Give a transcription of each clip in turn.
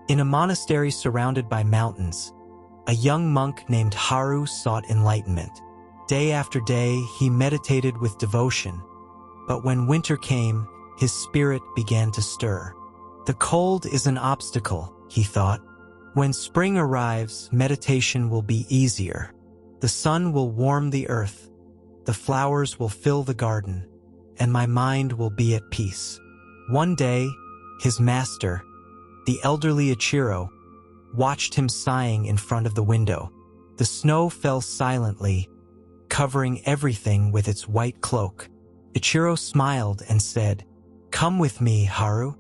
In a monastery surrounded by mountains, a young monk named Haru sought enlightenment. Day after day, he meditated with devotion, but when winter came, his spirit began to stir. The cold is an obstacle, he thought. When spring arrives, meditation will be easier. The sun will warm the earth, the flowers will fill the garden, and my mind will be at peace. One day, his master, the elderly Ichiro, watched him sighing in front of the window. The snow fell silently, covering everything with its white cloak. Ichiro smiled and said, "Come with me, Haru."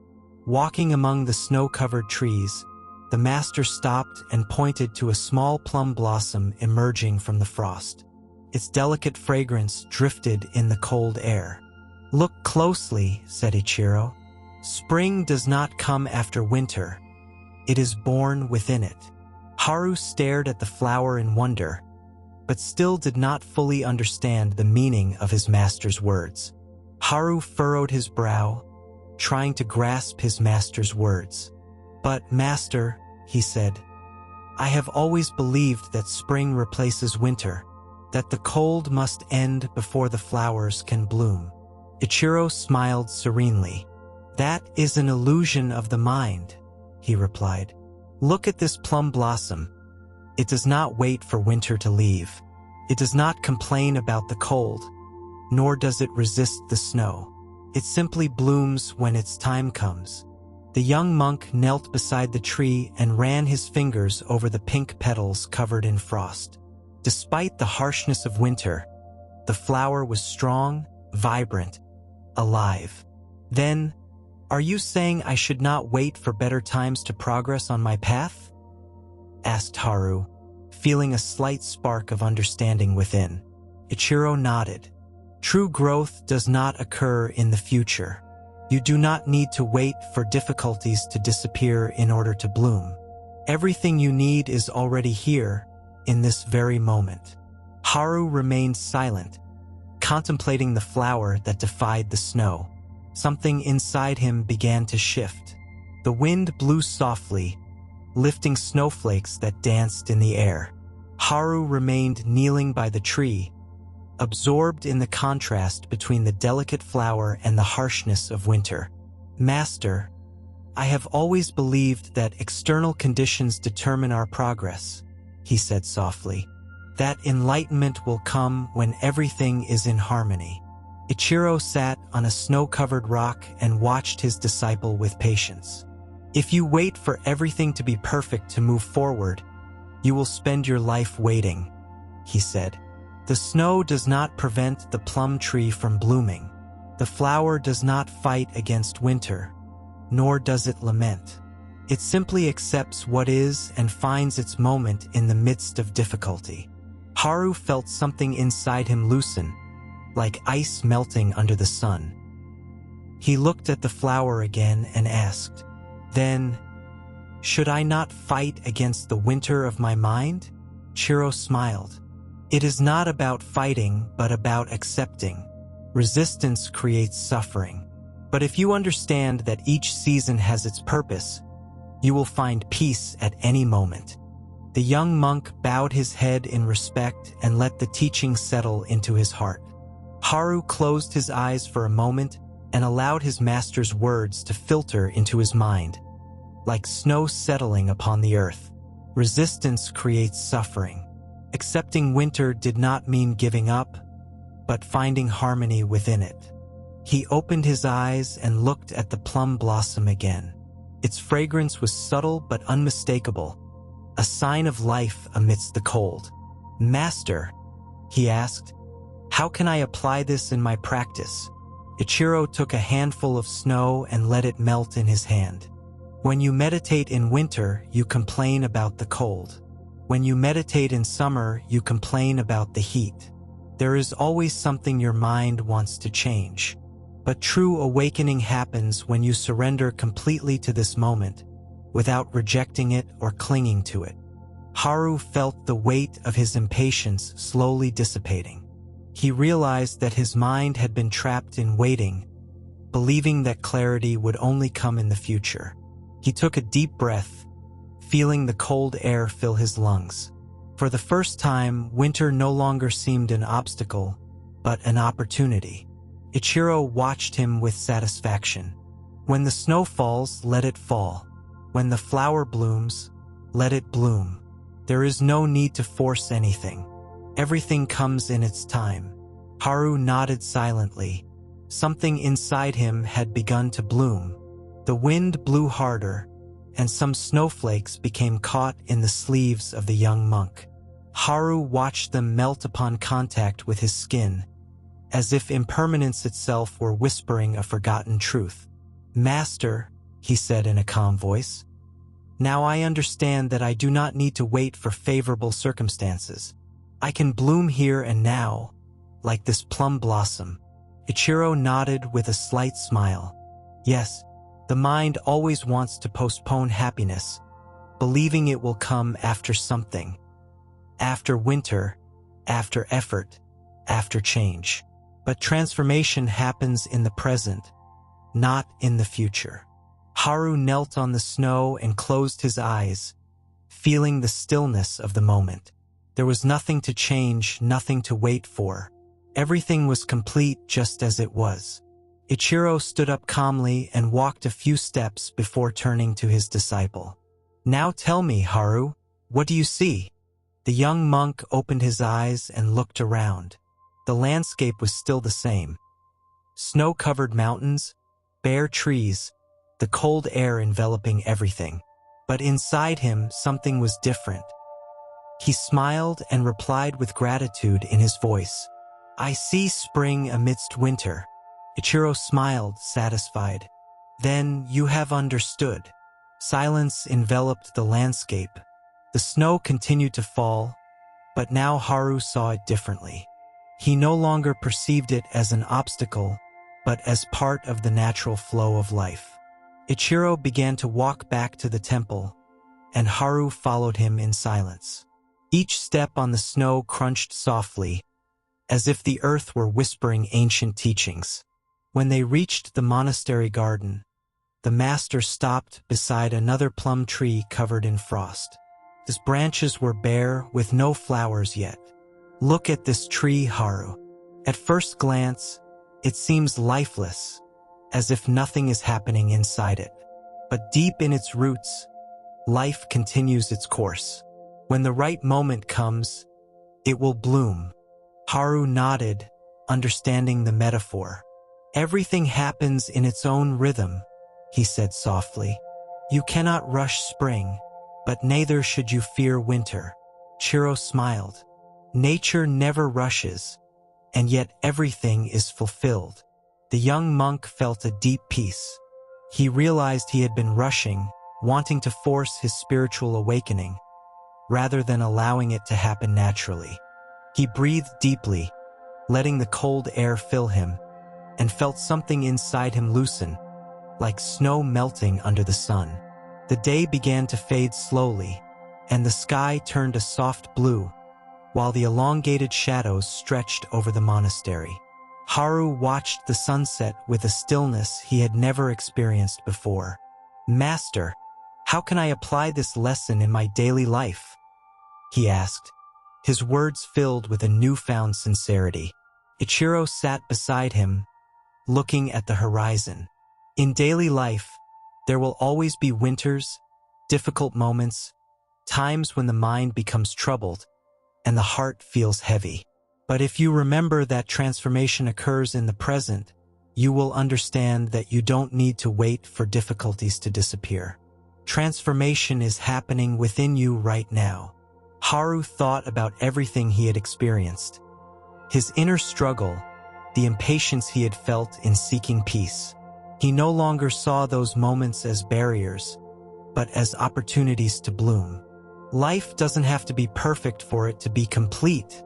Walking among the snow-covered trees, the master stopped and pointed to a small plum blossom emerging from the frost. Its delicate fragrance drifted in the cold air. "Look closely," said Ichiro. "Spring does not come after winter. It is born within it." Haru stared at the flower in wonder, but still did not fully understand the meaning of his master's words. Haru furrowed his brow, trying to grasp his master's words. "But, master," he said, "I have always believed that spring replaces winter, that the cold must end before the flowers can bloom." Ichiro smiled serenely. "That is an illusion of the mind," he replied. "Look at this plum blossom. It does not wait for winter to leave. It does not complain about the cold, nor does it resist the snow. It simply blooms when its time comes." The young monk knelt beside the tree and ran his fingers over the pink petals covered in frost. Despite the harshness of winter, the flower was strong, vibrant, alive. "Then, are you saying I should not wait for better times to progress on my path?" asked Haru, feeling a slight spark of understanding within. Ichiro nodded. "True growth does not occur in the future. You do not need to wait for difficulties to disappear in order to bloom. Everything you need is already here, in this very moment." Haru remained silent, contemplating the flower that defied the snow. Something inside him began to shift. The wind blew softly, lifting snowflakes that danced in the air. Haru remained kneeling by the tree, absorbed in the contrast between the delicate flower and the harshness of winter. "Master, I have always believed that external conditions determine our progress," he said softly. "That enlightenment will come when everything is in harmony." Ichiro sat on a snow-covered rock and watched his disciple with patience. "If you wait for everything to be perfect to move forward, you will spend your life waiting," he said. "The snow does not prevent the plum tree from blooming. The flower does not fight against winter, nor does it lament. It simply accepts what is and finds its moment in the midst of difficulty." Haru felt something inside him loosen, like ice melting under the sun. He looked at the flower again and asked, "Then, should I not fight against the winter of my mind?" Ichiro smiled. "It is not about fighting, but about accepting. Resistance creates suffering. But if you understand that each season has its purpose, you will find peace at any moment." The young monk bowed his head in respect and let the teaching settle into his heart. Haru closed his eyes for a moment and allowed his master's words to filter into his mind, like snow settling upon the earth. Resistance creates suffering. Accepting winter did not mean giving up, but finding harmony within it. He opened his eyes and looked at the plum blossom again. Its fragrance was subtle but unmistakable, a sign of life amidst the cold. "Master," he asked, "how can I apply this in my practice?" Ichiro took a handful of snow and let it melt in his hand. "When you meditate in winter, you complain about the cold. When you meditate in summer, you complain about the heat. There is always something your mind wants to change. But true awakening happens when you surrender completely to this moment, without rejecting it or clinging to it." Haru felt the weight of his impatience slowly dissipating. He realized that his mind had been trapped in waiting, believing that clarity would only come in the future. He took a deep breath, feeling the cold air fill his lungs. For the first time, winter no longer seemed an obstacle, but an opportunity. Ichiro watched him with satisfaction. When the snow falls, let it fall. When the flower blooms, let it bloom. There is no need to force anything. Everything comes in its time. Haru nodded silently. Something inside him had begun to bloom. The wind blew harder, and some snowflakes became caught in the sleeves of the young monk. Haru watched them melt upon contact with his skin, as if impermanence itself were whispering a forgotten truth. "Master," he said in a calm voice, "now I understand that I do not need to wait for favorable circumstances. I can bloom here and now, like this plum blossom." Ichiro nodded with a slight smile. Yes, the mind always wants to postpone happiness, believing it will come after something. After winter, after effort, after change. But transformation happens in the present, not in the future. Haru knelt on the snow and closed his eyes, feeling the stillness of the moment. There was nothing to change, nothing to wait for. Everything was complete just as it was. Ichiro stood up calmly and walked a few steps before turning to his disciple. "Now tell me, Haru, what do you see?" The young monk opened his eyes and looked around. The landscape was still the same. Snow-covered mountains, bare trees, the cold air enveloping everything. But inside him, something was different. He smiled and replied with gratitude in his voice. "I see spring amidst winter." Ichiro smiled, satisfied. "Then you have understood." Silence enveloped the landscape. The snow continued to fall, but now Haru saw it differently. He no longer perceived it as an obstacle, but as part of the natural flow of life. Ichiro began to walk back to the temple, and Haru followed him in silence. Each step on the snow crunched softly, as if the earth were whispering ancient teachings. When they reached the monastery garden, the master stopped beside another plum tree covered in frost. Its branches were bare, with no flowers yet. "Look at this tree, Haru. At first glance, it seems lifeless, as if nothing is happening inside it. But deep in its roots, life continues its course. When the right moment comes, it will bloom." Haru nodded, understanding the metaphor. "Everything happens in its own rhythm," he said softly. "You cannot rush spring, but neither should you fear winter." Ichiro smiled. Nature never rushes, and yet everything is fulfilled. The young monk felt a deep peace. He realized he had been rushing, wanting to force his spiritual awakening, rather than allowing it to happen naturally. He breathed deeply, letting the cold air fill him, and felt something inside him loosen, like snow melting under the sun. The day began to fade slowly, and the sky turned a soft blue, while the elongated shadows stretched over the monastery. Haru watched the sunset with a stillness he had never experienced before. "Master, how can I apply this lesson in my daily life?" he asked, his words filled with a newfound sincerity. Ichiro sat beside him, looking at the horizon. "In daily life, there will always be winters, difficult moments, times when the mind becomes troubled and the heart feels heavy. But if you remember that transformation occurs in the present, you will understand that you don't need to wait for difficulties to disappear. Transformation is happening within you right now." Haru thought about everything he had experienced. His inner struggle, the impatience he had felt in seeking peace. He no longer saw those moments as barriers, but as opportunities to bloom. "Life doesn't have to be perfect for it to be complete,"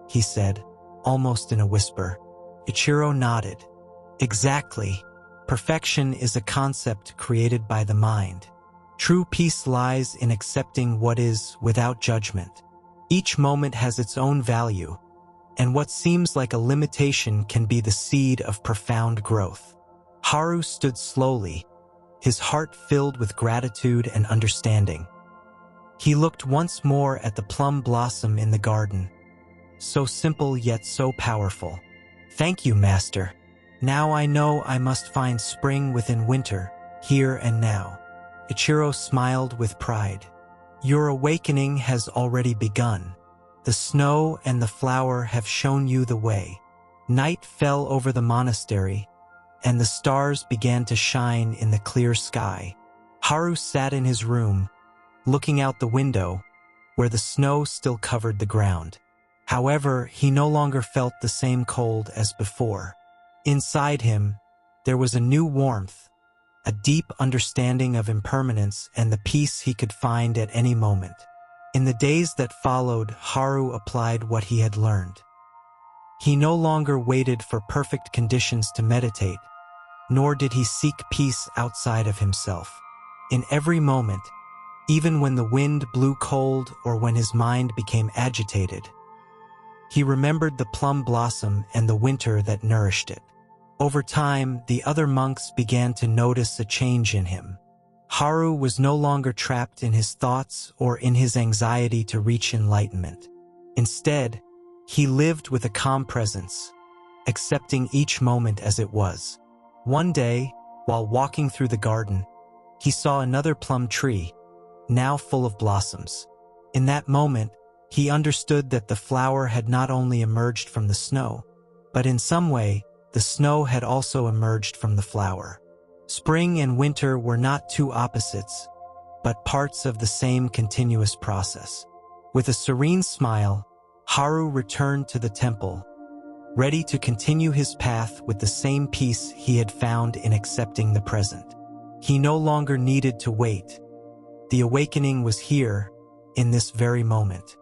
he said, almost in a whisper. Ichiro nodded. "Exactly. Perfection is a concept created by the mind. True peace lies in accepting what is without judgment. Each moment has its own value, and what seems like a limitation can be the seed of profound growth." Haru stood slowly, his heart filled with gratitude and understanding. He looked once more at the plum blossom in the garden. So simple yet so powerful. Thank you, Master. Now I know I must find spring within winter, here and now. Ichiro smiled with pride. Your awakening has already begun. The snow and the flower have shown you the way. Night fell over the monastery, and the stars began to shine in the clear sky. Haru sat in his room, looking out the window, where the snow still covered the ground. However, he no longer felt the same cold as before. Inside him, there was a new warmth, a deep understanding of impermanence and the peace he could find at any moment. In the days that followed, Haru applied what he had learned. He no longer waited for perfect conditions to meditate, nor did he seek peace outside of himself. In every moment, even when the wind blew cold or when his mind became agitated, he remembered the plum blossom and the winter that nourished it. Over time, the other monks began to notice a change in him. Haru was no longer trapped in his thoughts or in his anxiety to reach enlightenment. Instead, he lived with a calm presence, accepting each moment as it was. One day, while walking through the garden, he saw another plum tree, now full of blossoms. In that moment, he understood that the flower had not only emerged from the snow, but in some way, the snow had also emerged from the flower. Spring and winter were not two opposites, but parts of the same continuous process. With a serene smile, Haru returned to the temple, ready to continue his path with the same peace he had found in accepting the present. He no longer needed to wait. The awakening was here, in this very moment.